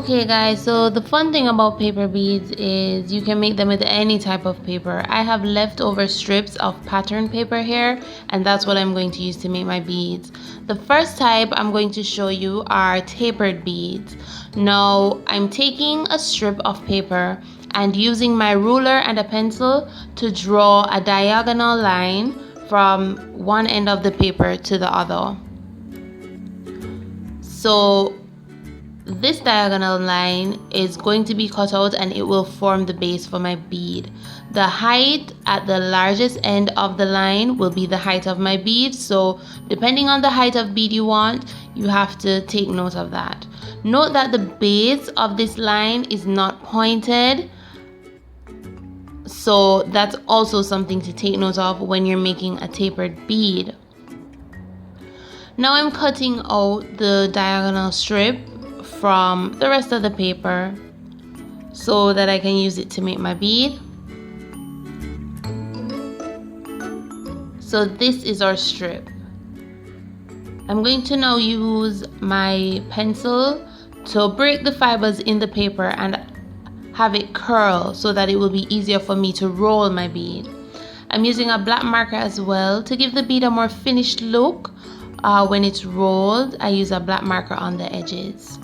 Okay guys, so the fun thing about paper beads is you can make them with any type of paper. I have leftover strips of pattern paper here, and that's what I'm going to use to make my beads. The first type I'm going to show you are tapered beads. Now I'm taking a strip of paper and using my ruler and a pencil to draw a diagonal line from one end of the paper to the other. So this diagonal line is going to be cut out and it will form the base for my bead. The height at the largest end of the line will be the height of my bead. So depending on the height of bead you want, you have to take note of that. Note that the base of this line is not pointed. So that's also something to take note of when you're making a tapered bead. Now I'm cutting out the diagonal strip from the rest of the paper so that I can use it to make my bead. So this is our strip. I'm going to now use my pencil to break the fibers in the paper and have it curl so that it will be easier for me to roll my bead. I'm using a black marker as well to give the bead a more finished look. When it's rolled, I use a black marker on the edges.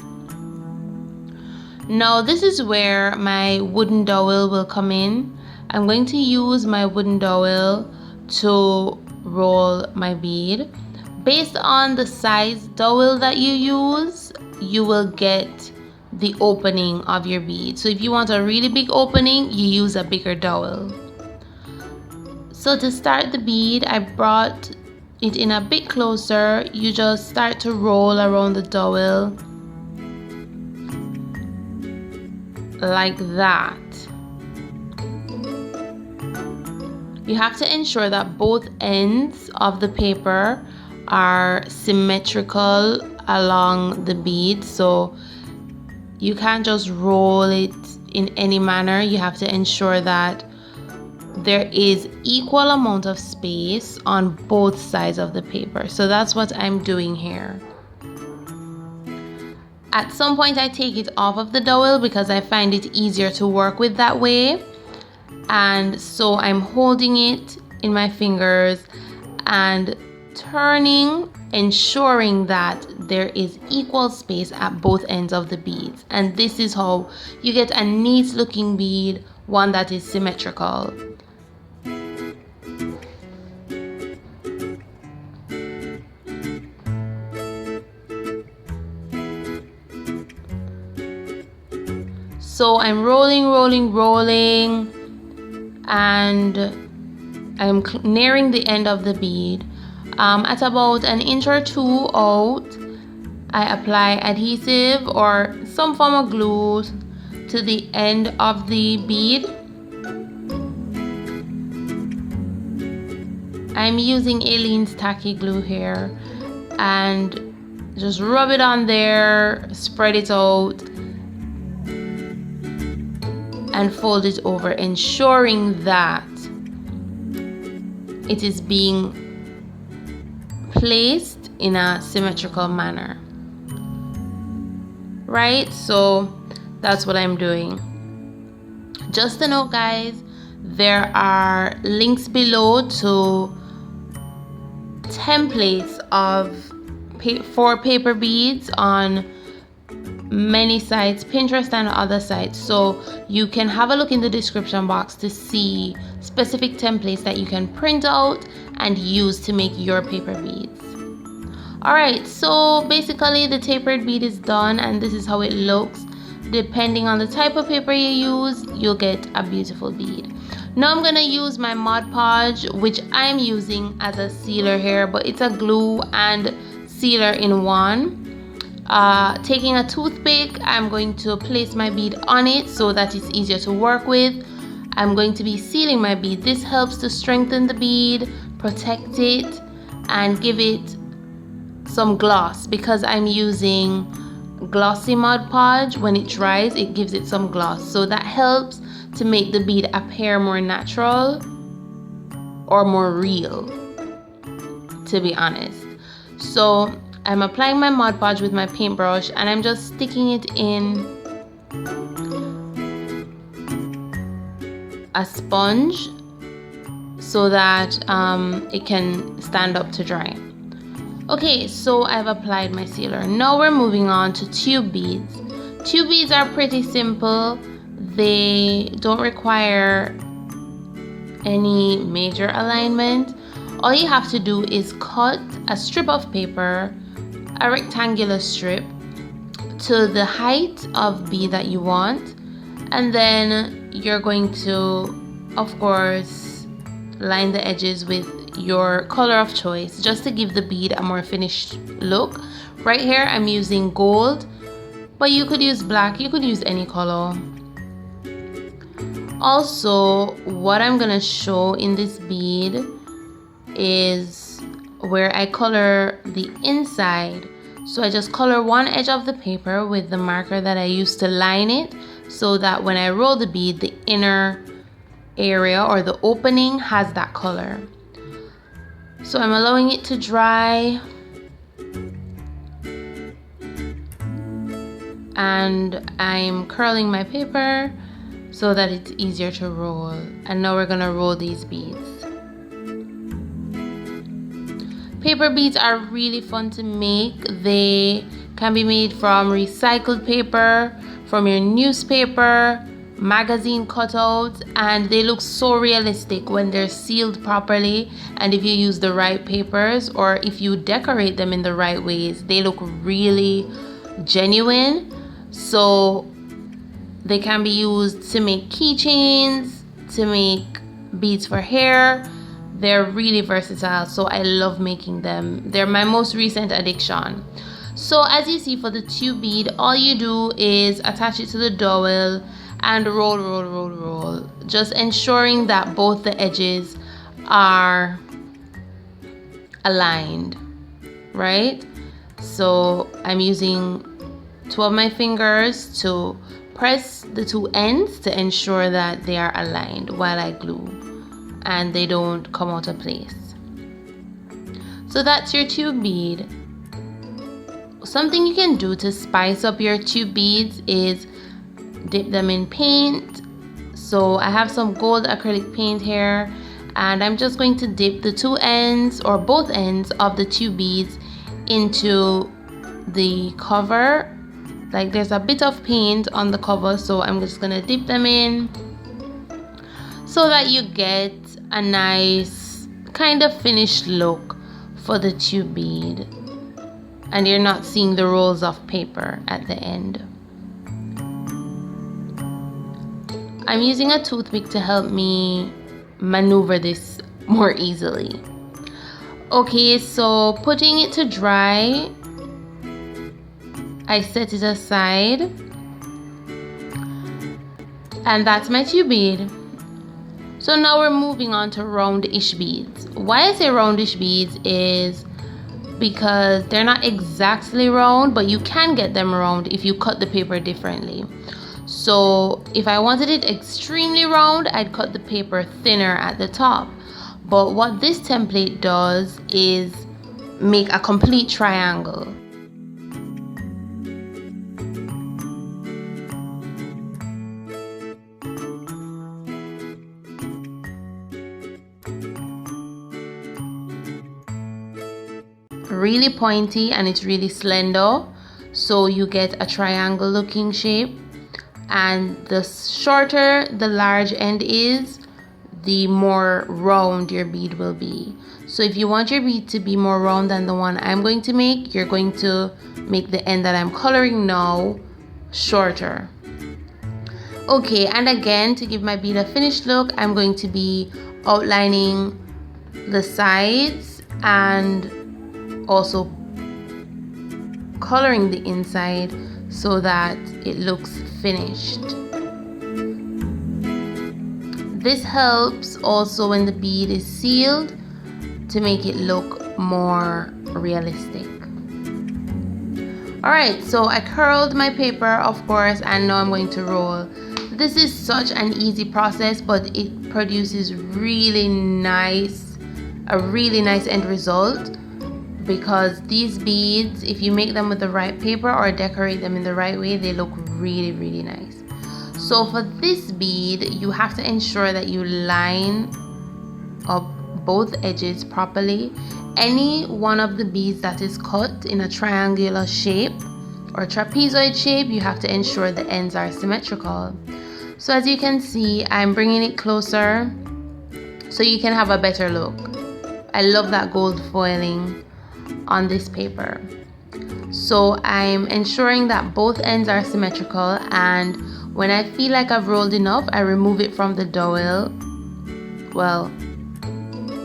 Now this is where my wooden dowel will come in. I'm going to use my wooden dowel to roll my bead. Based on the size dowel that you use, you will get the opening of your bead. So if you want a really big opening, you use a bigger dowel. So to start the bead, I brought it in a bit closer. You just start to roll around the dowel like that. You have to ensure that both ends of the paper are symmetrical along the bead, so you can't just roll it in any manner. You have to ensure that there is equal amount of space on both sides of the paper. So that's what I'm doing here. At some point I take it off of the dowel because I find it easier to work with that way. And so I'm holding it in my fingers and turning, ensuring that there is equal space at both ends of the beads. And this is how you get a neat looking bead, one that is symmetrical. So I'm rolling, and I'm nearing the end of the bead. At about an inch or two out, I apply adhesive or some form of glue to the end of the bead. I'm using Aleene's tacky glue here, and just rub it on there, spread it out, and fold it over, ensuring that it is being placed in a symmetrical manner. Right, so that's what I'm doing. Just a note guys, there are links below to templates for paper beads on many sites, Pinterest and other sites, so you can have a look in the description box to see specific templates that you can print out and use to make your paper beads. Alright, so basically the tapered bead is done, and this is how it looks. Depending on the type of paper you use, you'll get a beautiful bead. Now I'm gonna use my Mod Podge, which I'm using as a sealer here, but it's a glue and sealer in one. Taking a toothpick, I'm going to place my bead on it so that it's easier to work with. I'm going to be sealing my bead. This helps to strengthen the bead, protect it, and give it some gloss. Because I'm using glossy Mod Podge, when it dries it gives it some gloss, so that helps to make the bead appear more natural or more real, to be honest. So I'm applying my Mod Podge with my paintbrush, and I'm just sticking it in a sponge so that it can stand up to dry. Okay, so I've applied my sealer. Now we're moving on to tube beads. Tube beads are pretty simple. They don't require any major alignment. All you have to do is cut a strip of paper, a rectangular strip, to the height of bead that you want, and then you're going to, of course, line the edges with your color of choice just to give the bead a more finished look. Right here I'm using gold, but you could use black, you could use any color. Also, what I'm gonna show in this bead is where I color the inside. So I just color one edge of the paper with the marker that I used to line it, so that when I roll the bead, the inner area or the opening has that color. So I'm allowing it to dry, and I'm curling my paper so that it's easier to roll. And now we're gonna roll these beads. Paper beads are really fun to make. They can be made from recycled paper, from your newspaper, magazine cutouts, and they look so realistic when they're sealed properly, and if you use the right papers or if you decorate them in the right ways, they look really genuine. So they can be used to make keychains, to make beads for hair. They're really versatile, so I love making them. They're my most recent addiction. So as you see, for the tube bead, all you do is attach it to the dowel and roll, roll, roll, roll, just ensuring that both the edges are aligned, right? So I'm using two of my fingers to press the two ends to ensure that they are aligned while I glue and they don't come out of place. So that's your tube bead. Something you can do to spice up your tube beads is dip them in paint. So I have some gold acrylic paint here, and I'm just going to dip the two ends or both ends of the tube beads into the cover. Like there's a bit of paint on the cover, so I'm just gonna dip them in so that you get a nice kind of finished look for the tube bead, and you're not seeing the rolls of paper at the end. I'm using a toothpick to help me maneuver this more easily. Okay, so putting it to dry, I set it aside, and that's my tube bead. So now we're moving on to roundish beads. Why I say roundish beads is because they're not exactly round, but you can get them round if you cut the paper differently. So if I wanted it extremely round, I'd cut the paper thinner at the top. But what this template does is make a complete triangle. Really pointy and it's really slender, so you get a triangle looking shape, and the shorter the large end is, the more round your bead will be. So if you want your bead to be more round than the one I'm going to make, you're going to make the end that I'm coloring now shorter. Okay, and again, to give my bead a finished look, I'm going to be outlining the sides and also coloring the inside so that it looks finished. This helps also when the bead is sealed to make it look more realistic. Alright, so I curled my paper, of course, and now I'm going to roll. This is such an easy process, but it produces a really nice end result. because these beads, if you make them with the right paper or decorate them in the right way, they look really, really nice. So for this bead, you have to ensure that you line up both edges properly. Any one of the beads that is cut in a triangular shape or trapezoid shape, you have to ensure the ends are symmetrical. So as you can see, I'm bringing it closer so you can have a better look. I love that gold foiling on this paper. So I'm ensuring that both ends are symmetrical, and when I feel like I've rolled enough, I remove it from the dowel. Well,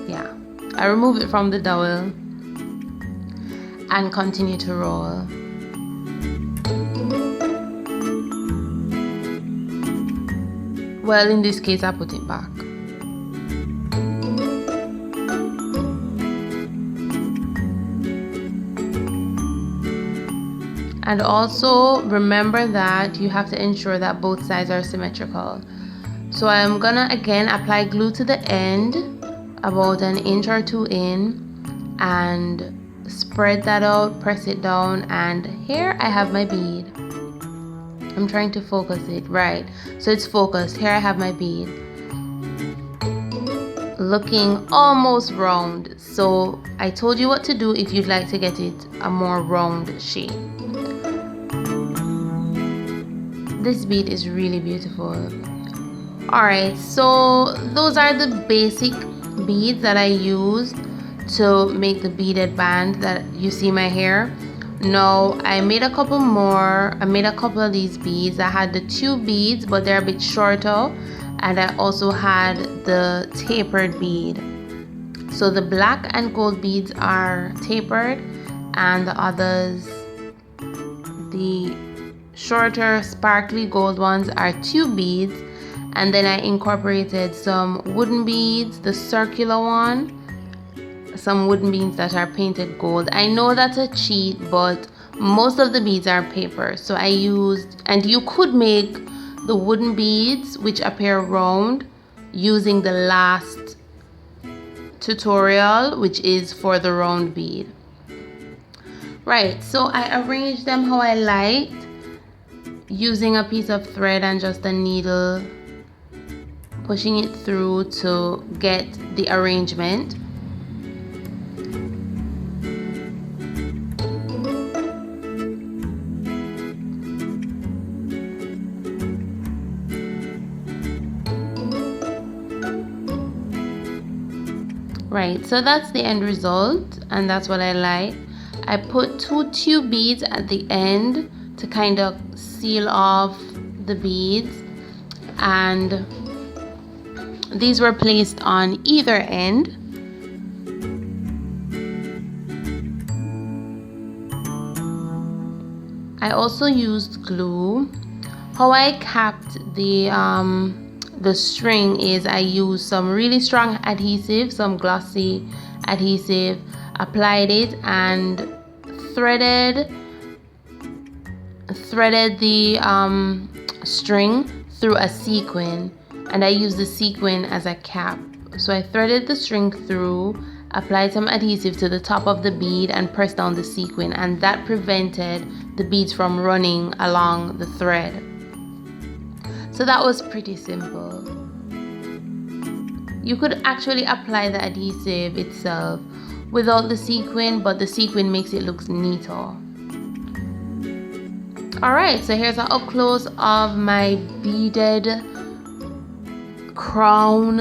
yeah, I remove it from the dowel and continue to roll. Well, in this case, I put it back. And also remember that you have to ensure that both sides are symmetrical. So I'm gonna again apply glue to the end, about an inch or two in, and spread that out, press it down, and here I have my bead. I'm trying to focus it, right, so it's focused. Here I have my bead, looking almost round. So I told you what to do if you'd like to get it a more round shape. This bead is really beautiful. Alright, so those are the basic beads that I used to make the beaded band that you see my hair. Now I made a couple more. I made a couple of these beads. I had the 2 beads, but they're a bit shorter, and I also had the tapered bead. So the black and gold beads are tapered, and the others, the shorter sparkly gold ones, are 2 beads. And then I incorporated some wooden beads, the circular one, some wooden beads that are painted gold. I know that's a cheat, but most of the beads are paper, so I used, and you could make the wooden beads which appear round using the last tutorial, which is for the round bead. Right, so I arranged them how I liked, using a piece of thread and just a needle, pushing it through to get the arrangement. Right, so that's the end result, and that's what I like. I put 2 tube beads at the end to kind of seal off the beads, and these were placed on either end. I also used glue. How I capped the string is I used some really strong adhesive, some glossy adhesive, applied it and threaded the string through a sequin, and I used the sequin as a cap. So I threaded the string through, applied some adhesive to the top of the bead, and pressed down the sequin, and that prevented the beads from running along the thread. So that was pretty simple. You could actually apply the adhesive itself without the sequin, but the sequin makes it look neater. Alright, so here's an up close of my beaded crown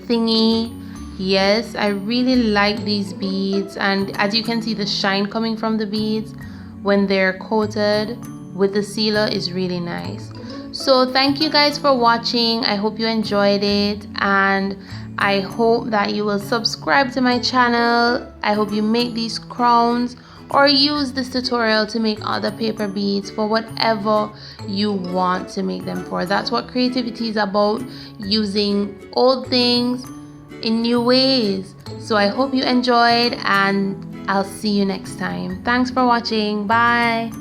thingy. Yes, I really like these beads, and as you can see, the shine coming from the beads when they're coated with the sealer is really nice. So thank you guys for watching. I hope you enjoyed it, and I hope that you will subscribe to my channel. I hope you make these crowns or use this tutorial to make other paper beads for whatever you want to make them for. That's what creativity is about, using old things in new ways. So I hope you enjoyed, and I'll see you next time. Thanks for watching. Bye.